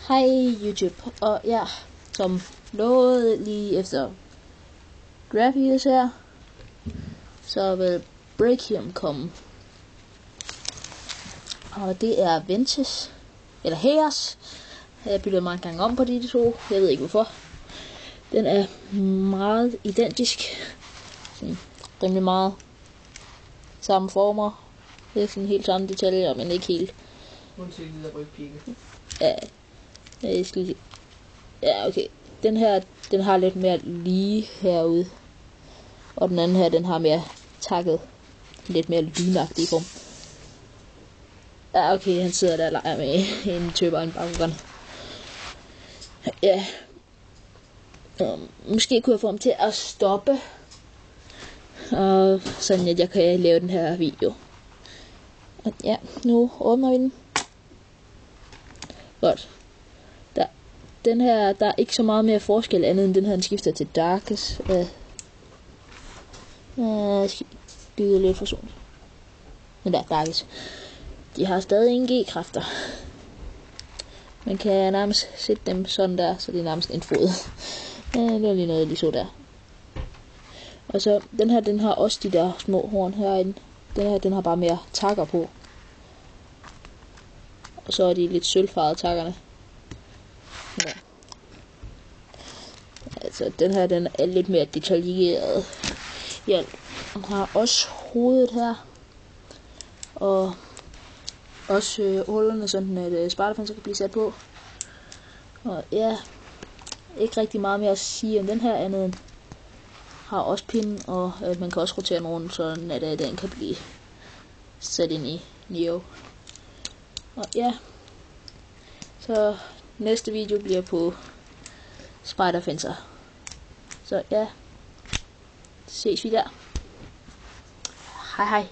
Hej YouTube, og ja, som lovet lige efter Graphius her, så vil Brachium komme. Og det er Ventus, eller Heos. Jeg bytter mange gange om på de to, jeg ved ikke hvorfor. Den er meget identisk, sådan rimelig meget samme former. Det er sådan helt samme detaljer, men ikke helt. Undtagen det der rygpigge. Ja, okay. Den her, den har lidt mere lige herude. Og den anden her, den har mere takket. Lidt mere lynagtig form. Ja, okay, han sidder der og leger med en tøber og en baggrund. Ja. Måske kunne jeg få ham til at stoppe. Og sådan at jeg kan lave den her video. Og ja, nu åbner vi den. Godt. Den her, der er ikke så meget mere forskel andet end den her, den skifter til Darkest. Jeg skal bygge lidt for sådan. Men der er Darkest. De har stadig ingen G-kræfter. Man kan nærmest sætte dem sådan der, så det er nærmest en fod. Det var lige noget, jeg lige så der. Og så, den her, den har også de der små horn herinde. Den her, den har bare mere takker på. Og så er de lidt sølvfarvede takkerne. Ja. Altså, den her, den er lidt mere detaljeret. Ja, den har også hovedet her. Og også hullerne, sådan at spartafenser kan blive sat på. Og ja, ikke rigtig meget mere at sige om den her andet end har også pinden, og man kan også rotere den rundt, så den kan blive sat ind i Neo. Og ja, så næste video bliver på Spider-Fencer. Så ja, ses vi der. Hej hej.